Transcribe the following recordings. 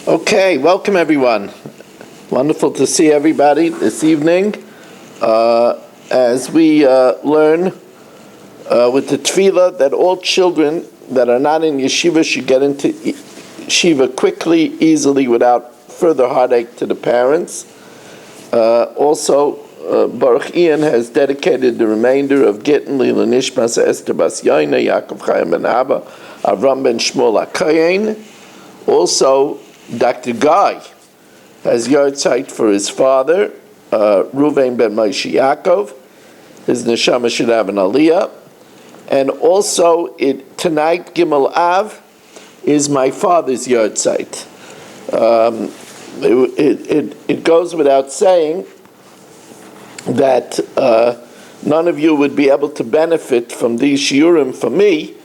Okay, welcome everyone. Wonderful to see everybody this evening as we learn with the tefillah that all children that are not in yeshiva should get into yeshiva quickly, easily, without further heartache to the parents. Also, Baruch Ian has dedicated the remainder of Gittin Lila Nishmas Esther Bas Yaina, Yaakov Chaim Ben Abba, Avram Ben Shmuel HaKayin. Also, Dr. Guy has yahrzeit for his father, Ruvain Ben Moshe Yaakov. His neshama should have an aliyah. And also, tonight, Gimel Av, is my father's yahrzeit. It goes without saying that none of you would be able to benefit from these shiurim from me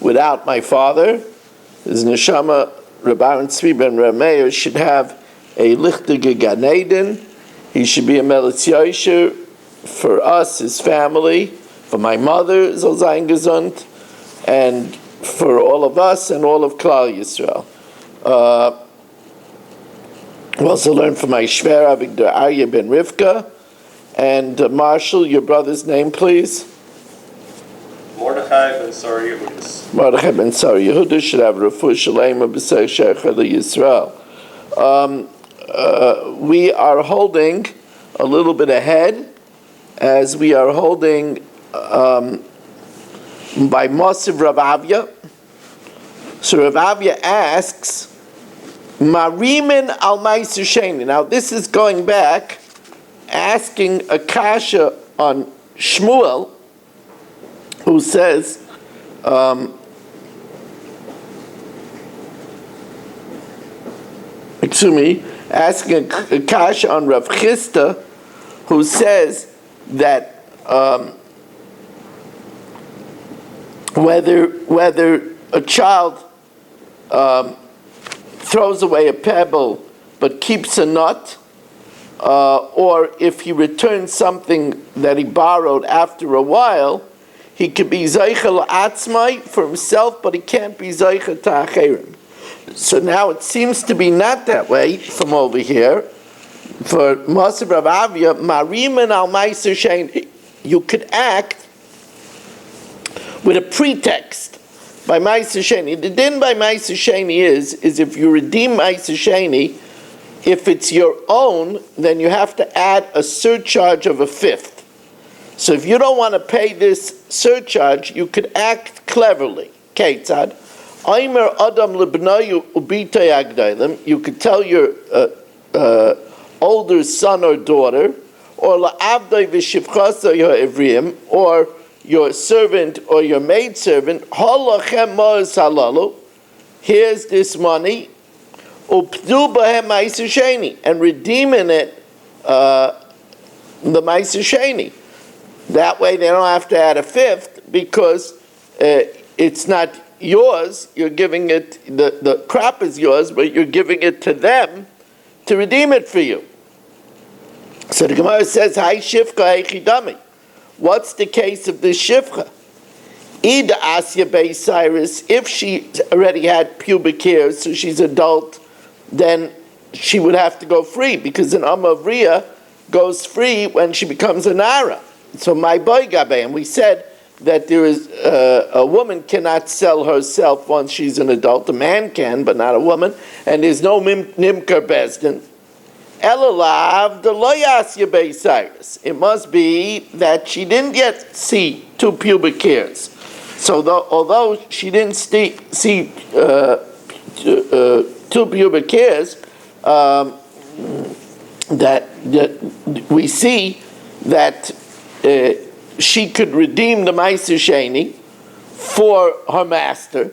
without my father. His neshama, Reb Aaron Tzvi ben Rameir, should have a lichtige Gan Eden. He should be a Melitz Yosher for us, his family, for my mother, Zol Zayin Gesund, and for all of us and all of Klal Yisrael. We also learned from my Shver Avigdor Aryeh ben Rivka. And Marshall, your brother's name, please? Mordechai ben Sari Yehudis. Mordechai ben Sari Yehudis should have Refuah Shalema B'Sei Shecha Yisrael. We are holding a little bit ahead, as we are holding by Mosiv Rav Avya. So Rav Avya asks, Marimin al Ma'aser Sheni. Now this is going back, asking a kasha on Shmuel, who says, asking a kasha on Rav Chisda, who says that whether a child throws away a pebble but keeps a nut, or if he returns something that he borrowed after a while, he could be Zeichel Atzmai for himself, but he can't be Zeichel Ta'acherim. So now it seems to be not that way from over here. For Moshe Rav Avya, Marimin al Ma'aser Sheni, you could act with a pretext by Ma'aser Sheni. The din by Ma'aser Sheni is if you redeem Ma'aser Sheni, if it's your own, then you have to add a surcharge of a fifth. So if you don't want to pay this surcharge, you could act cleverly. Ketzad, Aimer Adam Libnayu Ubitay Agdailim, you could tell your older son or daughter, or La'abdai V'shivchasa Yo'evriim, or your servant or your maidservant, Halachem Ma'az Halalu, here's this money, Updu Bahem Ma'aser Sheni, and redeeming it, the Ma'aser Sheni. That way they don't have to add a fifth, because it's not yours, you're giving it, the crop is yours, but you're giving it to them to redeem it for you. So the Gemara says, Hai Shifcha Hai Chidami. What's the case of this Shifcha? Ida Asya Bei Cyrus, if she already had pubic hairs, so she's adult, then she would have to go free, because an Amavriya goes free when she becomes a Nara. So my boy Gabe, and we said that there is a woman cannot sell herself once she's an adult. A man can, but not a woman. And there's no nimker bezdin. Elalav the loyasya Bei Cyrus. It must be that she didn't yet see two pubic hairs. So although she didn't see two pubic hairs, that we see that she could redeem the Ma'aser Sheni for her master.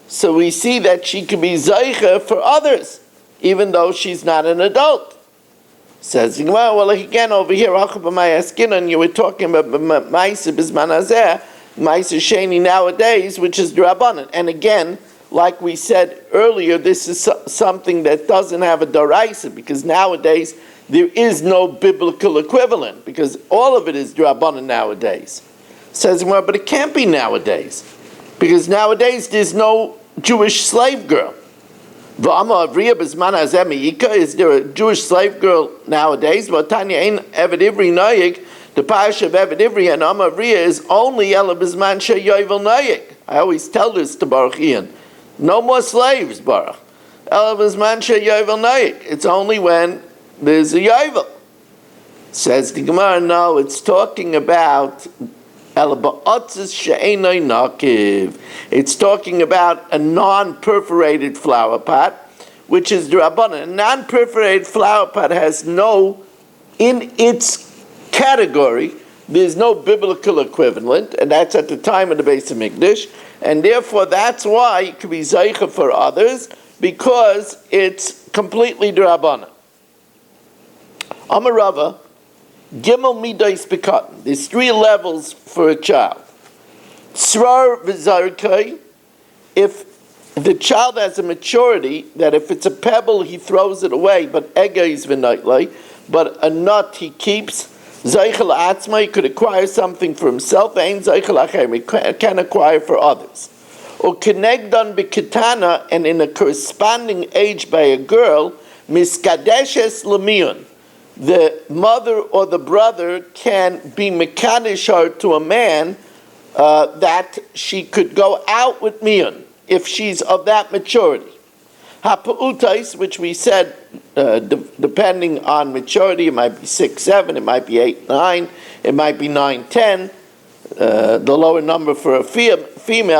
So we see that she could be Zeicha for others, even though she's not an adult. Says, well, again over here, and you were talking about Ma'aser B'zman Hazeh, Ma'aser Sheni nowadays, which is Drabanan. And again, like we said earlier, this is something that doesn't have a Daraisa, because nowadays there is no biblical equivalent, because all of it is Drabanan nowadays. Says, well, but it can't be nowadays, because nowadays there's no Jewish slave girl. V'ama avriya b'zman hazeh me'ika, is there a Jewish slave girl nowadays? V'tanya ein eved ivri noyig, the parasha of eved ivri and ama avriya is only ela b'zman she'yovel noyig. I always tell this to Baruch Ian. No more slaves, Baruch. Ela b'zman she'yovel noyig. It's only when there's a yovel. Says the Gemara, no, it's talking about it's talking about a non-perforated flower pot, which is Rabbanan. A non-perforated flower pot has no, in its category, there's no biblical equivalent, and that's at the time of the Beis Hamikdash, and therefore that's why it could be Zaycha for others, because it's completely Rabbanan. Amar Rava, Gimel Midas Bekatan. There's 3 levels for a child. Srar v'zarkai, if the child has a maturity, that if it's a pebble, he throws it away, but egais v'naitlai, but a nut he keeps, zaychel atzma, he could acquire something for himself, and zaychel achem, he can acquire for others. Or kenegdan b'kitana, and in a corresponding age by a girl, miskadeshes l'miyun, the mother or the brother can be mekadesh her to a man that she could go out with miyun if she's of that maturity. Ha'pa'utais, which we said, depending on maturity, it might be 6, 7, it might be 8, 9, it might be 9, 10. The lower number for a female,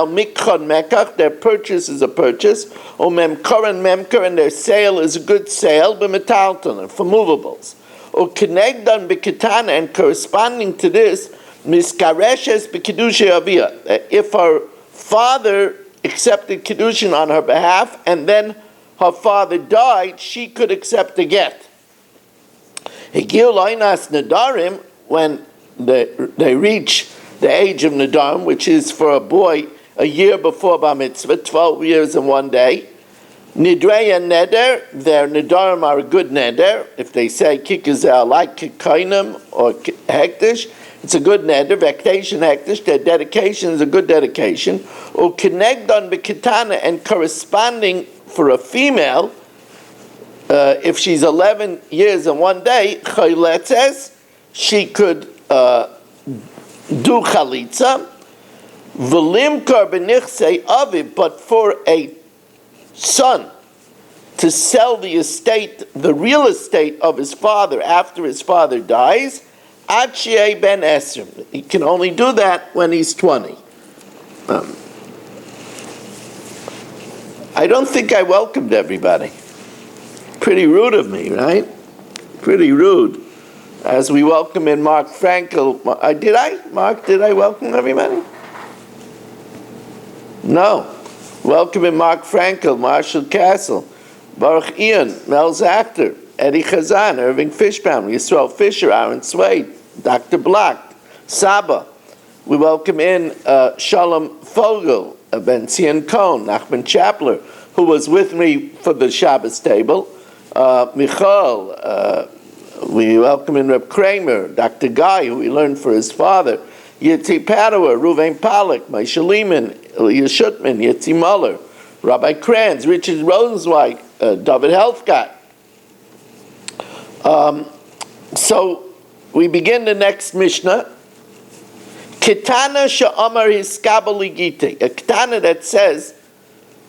mikchon mekach, their purchase is a purchase, or memkoran memkor, and their sale is a good sale, b'metalton, for movables. Or kenegdan b'kitana, and corresponding to this, miskareshes b'kedusha avia. If her father accepted kedushin on her behalf, and then her father died, she could accept a get. Higil loinas nadarim, when they reach the age of nadarim, which is for a boy a year before bar mitzvah, 12 years and 1 day. Nidreya neder, their nidarim are a good neder. If they say kikazel like kikainim or hektish, it's a good neder. Vektation hektish, their dedication is a good dedication. Or kinegdon b'kitana, and corresponding for a female, if she's 11 years and 1 day, chayletzes, she could do chalitza. V'limkar b'nichsei aviv, but for a son to sell the estate, the real estate of his father after his father dies, Achie ben Esrim. He can only do that when he's 20. I don't think I welcomed everybody. Pretty rude of me, right? Pretty rude. As we welcome in Mark Frankel. Did I? Mark, did I welcome everybody? No. Welcome in Mark Frankel, Marshall Castle, Baruch Ian, Mel Zachter, Eddie Chazan, Irving Fishbaum, Yisrael Fisher, Aaron Swade, Dr. Block, Saba. We welcome in Shalom Fogel, Ben Zion Cohn, Nachman Chapler, who was with me for the Shabbos table, Michal. We welcome in Reb Kramer, Dr. Guy, who we learned for his father, Yitzi Padua, Ruvain Pollack, Moshe Lehman, Ilya Shutman, Yitzi Muller, Rabbi Kranz, Richard Rosenzweig, David Helfgott. So we begin the next Mishnah. Kitana she'amar hiskabel ligite, a kitana that says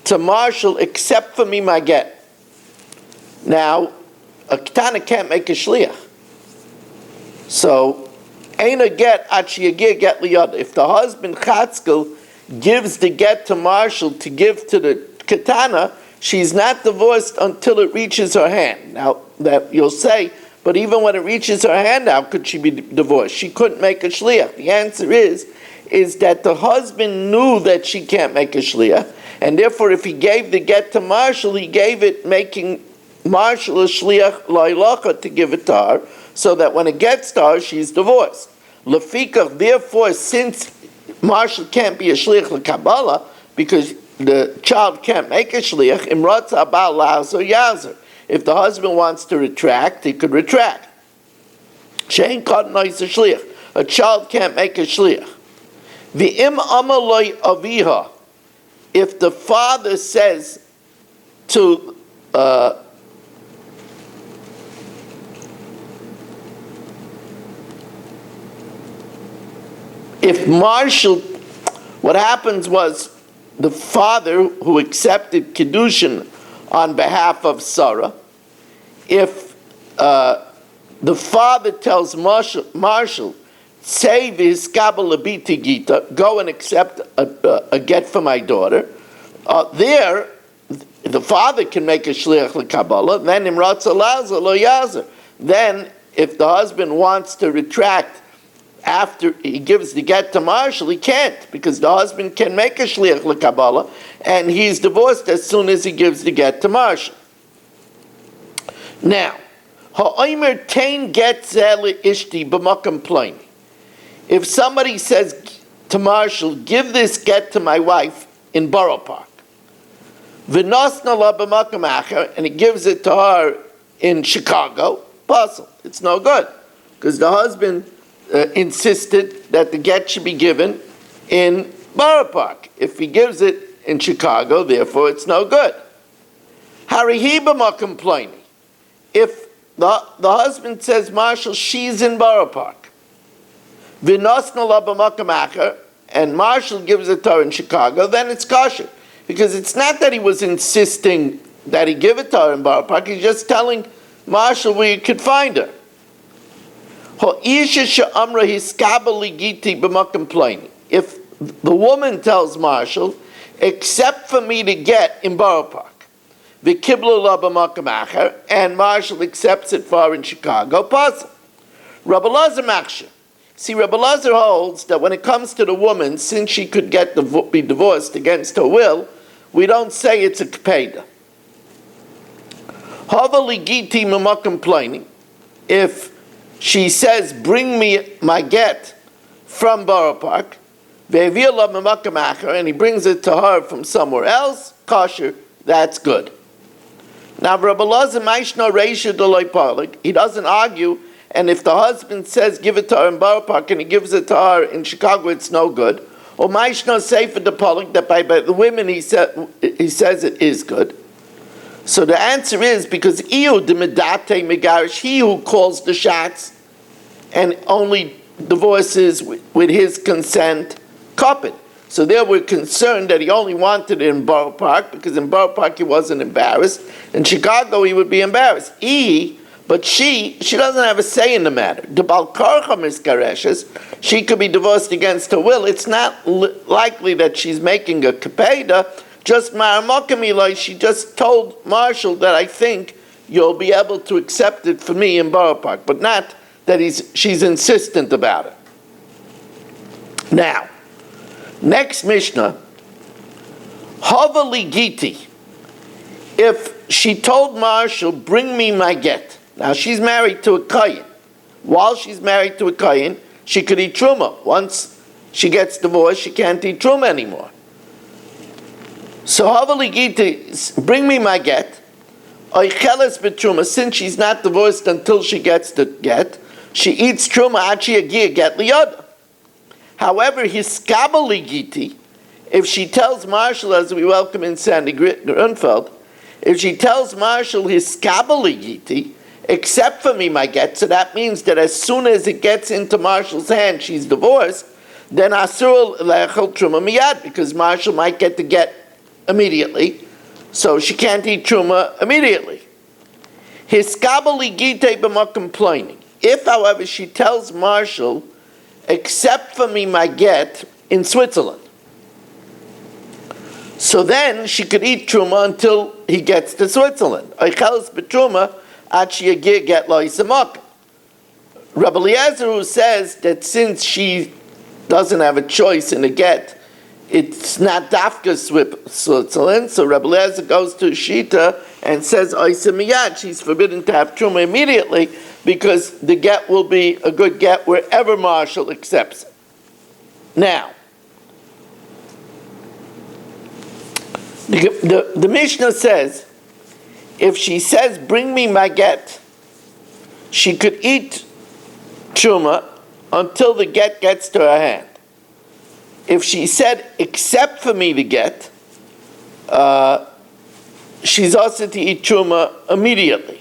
to Marshall, accept for me my get. Now, a kitana can't make a shliach. So, ain't a get achiyagir get liyad. If the husband chatzkel gives the get to Marshall to give to the kitana, she's not divorced until it reaches her hand. Now, that you'll say, but even when it reaches her hand, how could she be divorced? She couldn't make a shliach. The answer is that the husband knew that she can't make a shliach, and therefore if he gave the get to Marshall, he gave it making Marshall a shliach loilacha to give it to her, so that when it gets to her, she's divorced. Lefikach, therefore, since Marshall can't be a shliach l'kabbalah, because the child can't make a shliach, imratza abal lazer yazer. If the husband wants to retract, he could retract. Shein kadnais a shliach. A child can't make a shliach. V'im amaloi aviha. If the father says to if Marshall, what happens was the father who accepted Kiddushin on behalf of Sarah, if the father tells Marshall, say this Kabbalah Biti Gita, go and accept a get for my daughter, there the father can make a shliach l'Kabbalah, then Imratza Laza lo Yazer. Then if the husband wants to retract after he gives the get to Marshall, he can't, because the husband can make a shliach l'Kabbalah, and he's divorced as soon as he gives the get to Marshall. Now, ha'omer tein get zeh ishti b'makom ploini. If somebody says to Marshall, give this get to my wife in Borough Park, v'nosna la b'makom acher, and he gives it to her in Chicago, puzzle. It's no good, because the husband insisted that the get should be given in Borough Park. If he gives it in Chicago, therefore it's no good. Harihi b'makom ploini. If the husband says, Marshall, she's in Borough Park, v'nosna la b'makom acher, and Marshall gives it to her in Chicago, then it's kosher. Because it's not that he was insisting that he give it to her in Borough Park, he's just telling Marshall where you could find her. If the woman tells Marshall, except for me to get in Borough Park, and Marshall accepts it for her in Chicago, possible. Rabbi Lazar Maksha. See, Rabbi Lazar holds that when it comes to the woman, since she could be divorced against her will, we don't say it's a kpeda. If she says, bring me my get from Borough Park, and he brings it to her from somewhere else, kosher, that's good. Now, Rabbi Lazar Maishna Reisha Deloy Parlik, he doesn't argue, and if the husband says give it to her in Borough Park and he gives it to her in Chicago, it's no good. Or Maishna Sefer de Parlik, that by the women he says it is good. So the answer is because Iu de Medate Megarish, he who calls the shots and only divorces with his consent, kapit. So there we're concerned that he only wanted it in Borough Park, because in Borough Park he wasn't embarrassed. In Chicago he would be embarrassed. But she doesn't have a say in the matter. The Balkarcha Miskareshes, she could be divorced against her will. It's not likely that she's making a kapeda. Just Maramokamilai, she just told Marshall that I think you'll be able to accept it for me in Borough Park, but not that she's insistent about it. Now, next Mishnah, Havali Giti. If she told Marshall, bring me my get. Now she's married to a Kayin. While she's married to a Kayin, she could eat Truma. Once she gets divorced, she can't eat Truma anymore. So Havali Giti, bring me my get. Oicheles b'Truma, since she's not divorced until she gets the get, she eats Truma achi agia get liyada. However, hiskabali Giti, if she tells Marshall, as we welcome in Sandy Grunfeld, if she tells Marshall hiskabali Giti, except for me my get, so that means that as soon as it gets into Marshall's hand, she's divorced, then asur lechel Truma miyad, because Marshall might get the get immediately, so she can't eat Truma immediately. Hiskabali Gite b'makom ploini. If, however, she tells Marshall, except for me my get in Switzerland, so then she could eat Truma until he gets to Switzerland. Oicheles b'Truma ad sheyagir get lo yisamak. Rabbi Eliezer, who says that since she doesn't have a choice in a get, it's not Dafka Switzerland, so Rabbi Eliezer goes to Shita and says, Oisa miyad, she's forbidden to have Truma immediately, because the get will be a good get wherever Marshall accepts it. Now, the Mishnah says, if she says, bring me my get, she could eat Truma until the get gets to her hand. If she said, except for me to get, she's also to eat truma immediately.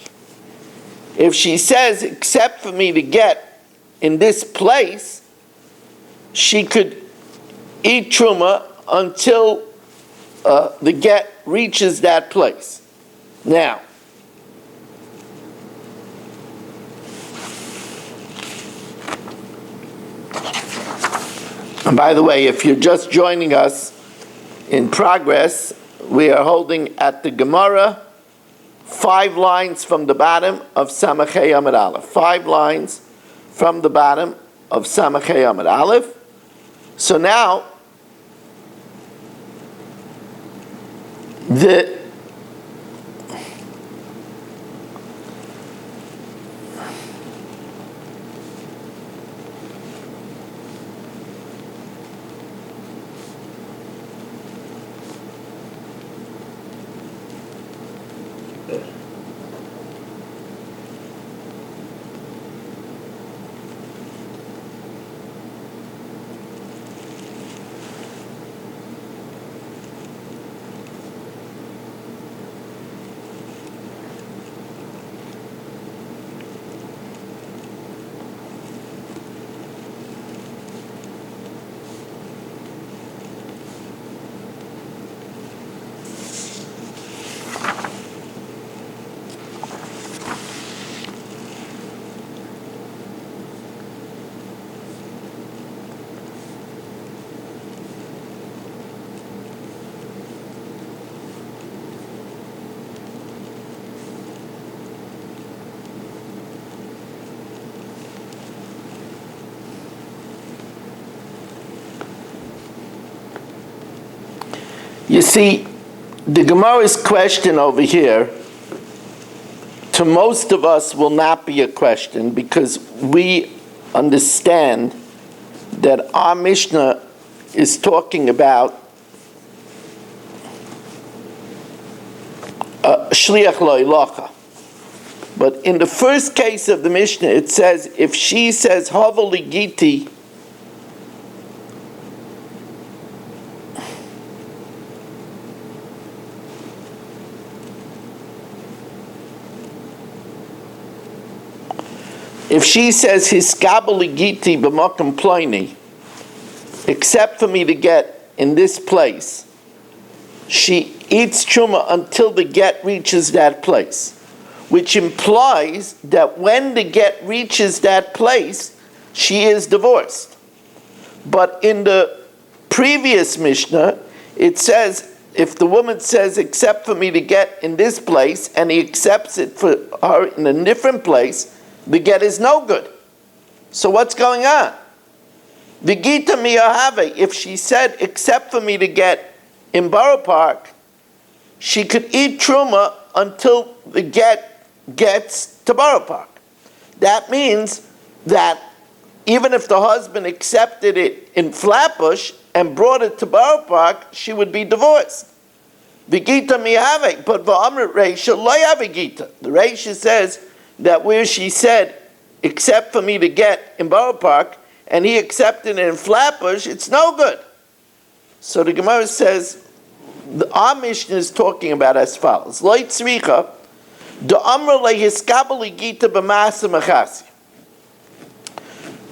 If she says, except for me to get in this place, she could eat truma until the get reaches that place. Now, and by the way, if you're just joining us in progress, we are holding at the Gemara 5 lines from the bottom of Samachei Amud Aleph. 5 lines from the bottom of Samachei Amud Aleph. So now, you see, the Gemara's question over here, to most of us, will not be a question because we understand that our Mishnah is talking about Shliach Lo Ilacha. But in the first case of the Mishnah, it says, if she says, Hava li Giti, if she says, Hiskabali Giti b'makom ploini, except for me to get in this place, she eats truma until the get reaches that place, which implies that when the get reaches that place, she is divorced. But in the previous Mishnah, it says, if the woman says, except for me to get in this place, and he accepts it for her in a different place, the get is no good. So what's going on? The Gita Miyahave, if she said, except for me to get in Borough Park, she could eat truma until the get gets to Borough Park. That means that even if the husband accepted it in Flatbush and brought it to Borough Park, she would be divorced. The Gita Miyahave, but V'amrit Reisha lo yave Gita. The Reisha says that where she said, except for me to get in Borough Park, and he accepted it in Flatbush, it's no good. So the Gemara says, our Mishnah is talking about as follows. Lo tzricha, da'amra lehiskabali gita b'masa machasi.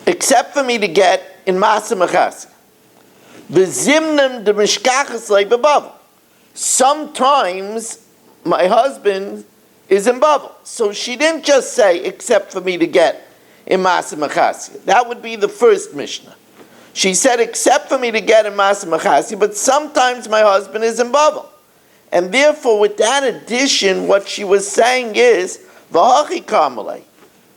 Except for me to get in masa machasi. V'zimnim de mishkachas le'bebavel. Sometimes my husband is in bubble. So she didn't just say, except for me to get in Masa Machasi. That would be the first Mishnah. She said, except for me to get in Masa Machasi, but sometimes my husband is in bubble. And therefore, with that addition, what she was saying is, V'hachi kamalei,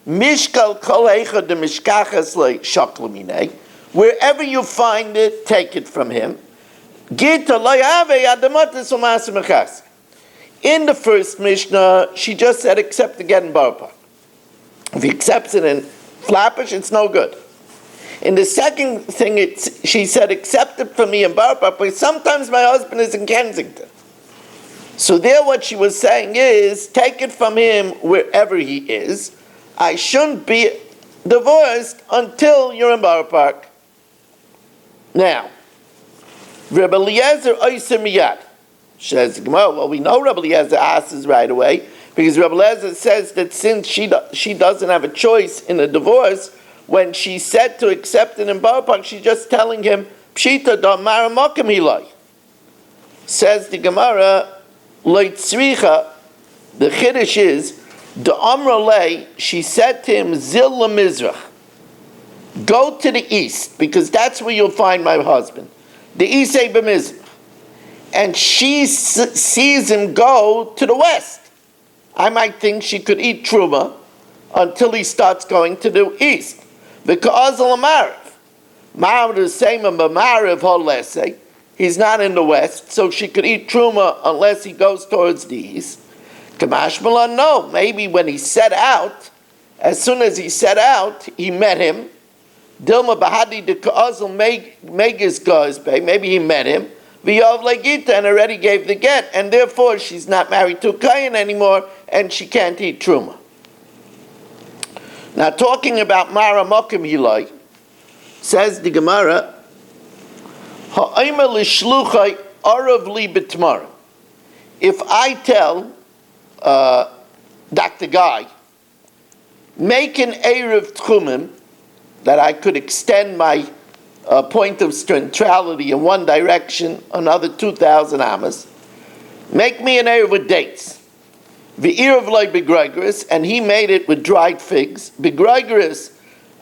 mishkal kol eicha de mishkachas le shaklamine, wherever you find it, take it from him. Gita lo yave adamatis Masa Machasi. In the first Mishnah, she just said, except to get in Borough Park. If he accepts it in Flatbush, it's no good. In the second thing, she said, accept it for me in Borough Park, but sometimes my husband is in Kensington. So there what she was saying is, take it from him wherever he is. I shouldn't be divorced until you're in Borough Park. Now, Rebbe Eliezer Oyser Miyad. Says the Gemara, well, we know Rabbi Eliezer asks right away, because Rabbi Eliezer says that since she doesn't have a choice in a divorce, when she said to accept it in Barapak, she's just telling him, Pshita da mara mokem hilai. Says the Gemara, Leitzricha, the Chiddush is, the Amra lei, she said to him, Zil lemizrach, go to the east, because that's where you'll find my husband. The Isei b'mizrach. And she sees him go to the west. I might think she could eat truma until he starts going to the east. Because of Marav. Marav is the same as Marav Holese. He's not in the west, so she could eat truma unless he goes towards the east. Kamash Malan, no. Maybe when he set out, as soon as he set out, he met him. Dilma Bahadi de Ka'azal Megis Gazbe, maybe he met him. V'yov Legita, and already gave the get, and therefore she's not married to a Kayan anymore, and she can't eat truma. Now, talking about Mara Mokim Hilai, says the Gemara, Ha'ayma l'shluchai arav li b'tmara. If I tell Dr. Guy, make an Erev Tchumim, that I could extend my point of centrality in one direction, another 2,000 amas, make me an Erev with dates. V'irav loy begroigeris, and he made it with dried figs. Begroigeris,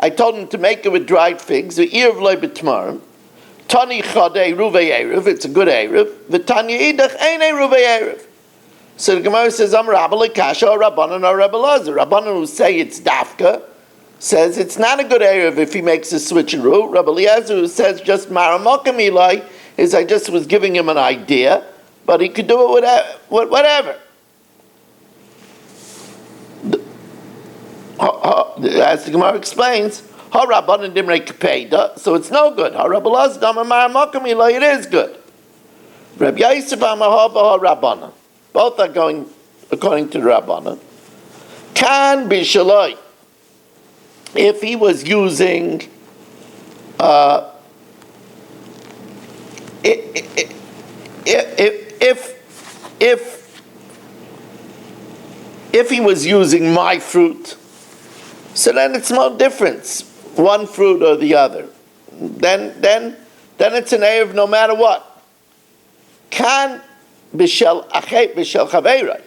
I told him to make it with dried figs. V'irav loy betmarim. Tani chadei ruvei erev, it's a good erev. V'tanya idach einei ruvei erev. So the Gemara says, I'm Rabba Lekasha or Rabbanan or Rabba Lazar. Rabbanan who say it's dafka says it's not a good erev if he makes a switcheroo. Rabba Eliezer who says just maramokam Eli is I just was giving him an idea, but he could do it with whatever. As the Gemara explains, so it's no good. It is good. Both are going according to the Rabbanan. Can be shaloi. If he was using if he was using my fruit, so then it's no difference, one fruit or the other. Then it's an erev no matter what. Kan b'shel chaveirai.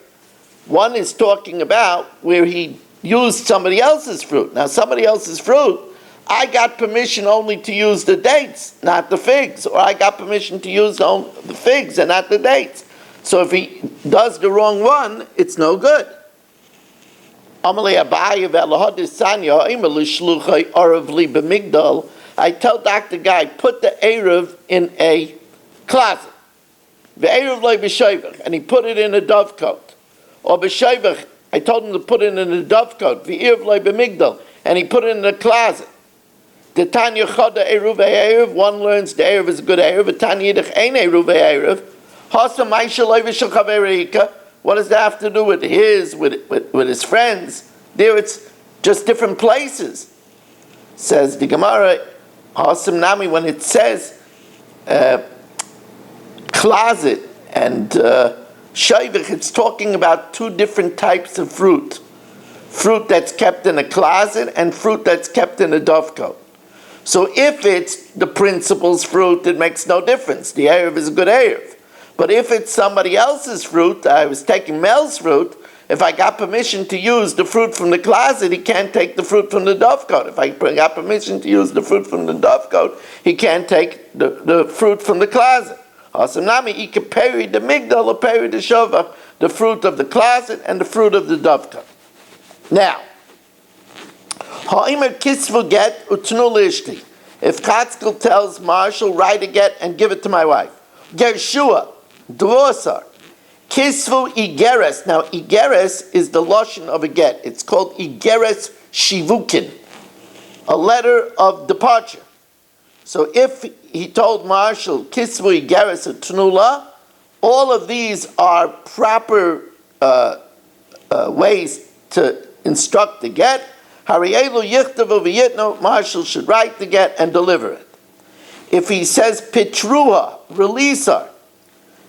One is talking about where he used somebody else's fruit. Now somebody else's fruit, I got permission only to use the dates, not the figs, or I got permission to use the figs and not the dates. So if he does the wrong one, it's no good. I tell Dr. Guy, put the Erev in a closet. And he put it in a dovecoat. Or b'shoivach, I told him to put it in a dovecoat. And he put it in a closet. The Tanya Choda Eruv Erev, one learns the Erev is a good Erev, but Tanya Yidach Ein Eruv Erev. What does that have to do with his friends? There it's just different places. Says the Gemara, Hasam Nami, when it says closet and Shaivich, it's talking about two different types of fruit. Fruit that's kept in a closet and fruit that's kept in a dovecoat. So if it's the principal's fruit, it makes no difference. The Erev is a good Erev. But if it's somebody else's fruit, I was taking Mel's fruit, if I got permission to use the fruit from the closet, he can't take the fruit from the dovecoat. If I got permission to use the fruit from the dovecoat, he can't take the fruit from the closet. Asamnami, he can peri the migdal or peri the shovach, the fruit of the closet and the fruit of the dovecoat. Now, ha'imer kisvu get utnu lishti. If Katzkel tells Marshall, write a get and give it to my wife. Gershua, dvosar. Kisvu igeres. Now, igeres is the lashon of a get. It's called igeres shivukin, a letter of departure. So if he told Marshall, kisvu igeres tnula, all of these are proper ways to instruct the get. Harielu yichtavu v'yitno, Marshall should write the get and deliver it. If he says pitruha, release her,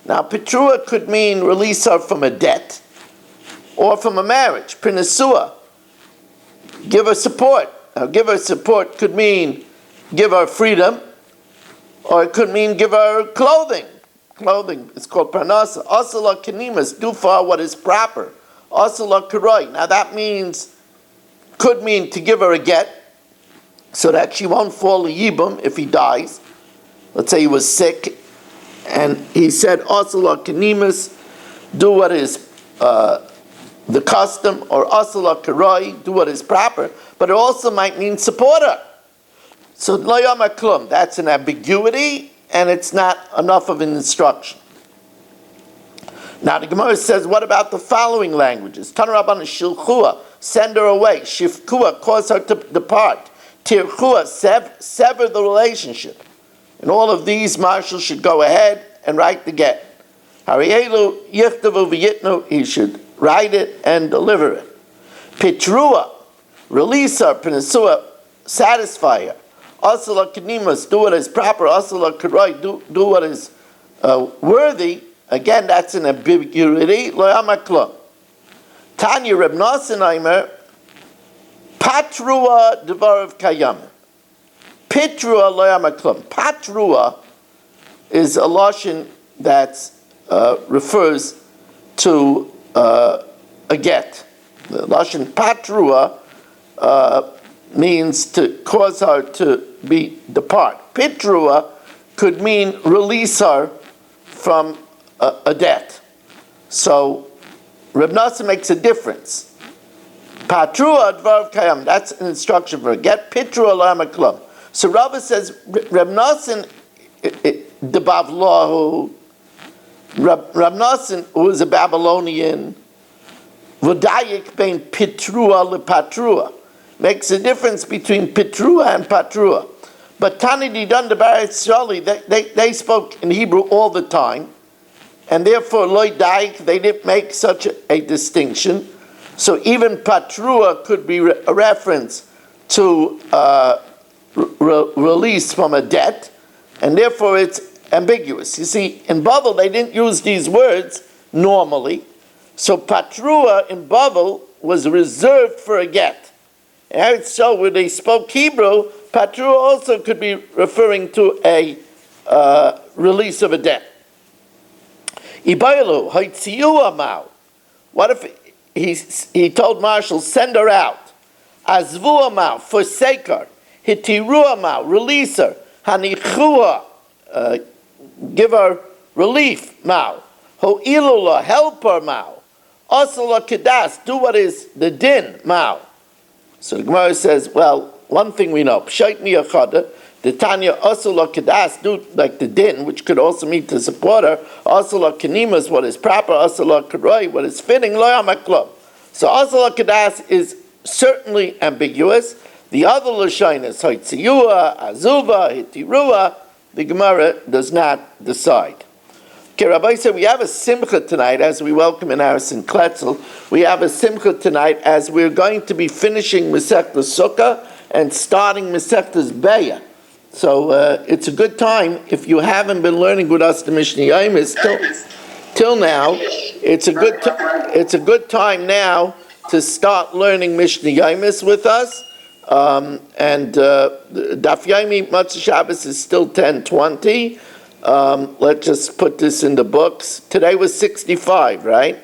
Now, Petrua could mean release her from a debt or from a marriage. Prinesua, give her support. Now, give her support could mean give her freedom, or it could mean give her clothing. Clothing is called pranasa. Asala kanimas, do for her what is proper. Asala karoi. Now that could mean to give her a get, so that she won't fall a yibum if he dies. Let's say he was sick, and he said, Asala kanimas, do what is the custom, or Asala karoi, do what is proper. But it also might mean support her. So lo yama klum, that's an ambiguity, and it's not enough of an instruction. Now the Gemara says, what about the following languages? Tanarabana shilchua, send her away. Shifkua, cause her to depart. Tirchua, sever the relationship. And all of these, marshals should go ahead and write the get. Harielu yichtavu v'yitnu, he should write it and deliver it. Pitrua, release her. Pinesua, satisfy her. Asala kanimas, do what is proper. Asala karoi, do what is worthy. Again, that's an ambiguity. Lo yamaklo. Tanya Reb Nosson Aimer, patrua devarav kayam. Pitrua lo yamaklum. Patrua is a lashon that refers to a get. The lashon patrua means to cause her to depart. Pitrua could mean release her from a debt. So Reb Nosson makes a difference. Patrua dvar kayam, that's an instruction for a get. Pitrua lamaklum. So Rava says Reb Nosson the Bavlahu, Reb Nosson, who was a Babylonian, Vodayik bein Pitrua lepatrua, makes a difference between Pitrua and Patrua. But Tani Didan Debar Yisraeli, they spoke in Hebrew all the time, and therefore Loi Daik, they didn't make such a distinction. So even Patrua could be a reference to release from a debt, and therefore it's ambiguous. You see, in Bavel they didn't use these words normally, so Patrua in Bavel was reserved for a get. And so when they spoke Hebrew, Patrua also could be referring to a release of a debt. Ibaylu, Haitziyu Amau. What if he told Marshall, send her out. Azvu Amau, forsake her. Hitiru Amau, release her. Hanichua, give her relief, Mao. Ho'ilula, help her, Mao. Asala kedas, do what is the din, Mao. So the Gemara says, well, one thing we know, Pshait miyachada, the Tanya asala kedas, do like the din, which could also mean to support her. Asala kenimas, what is proper. Asala karoi, what is fitting. Lo yamaklo. So asala kedas is certainly ambiguous. The other lashonos, haitziyua, azuva, hitirua, the Gemara does not decide. Okay, Rabbi said we have a simcha tonight as we welcome in Harrison Kletzel. We have a simcha tonight as we're going to be finishing Masechtas Sukkah and starting Masechtas Beya. So it's a good time if you haven't been learning with us the Mishnah Yomi till now. It's a good time now to start learning Mishnah Yomi with us. And Daf Yomi Matzah Shabbos is still 10:20. Let's just put this in the books. Today was 65, right?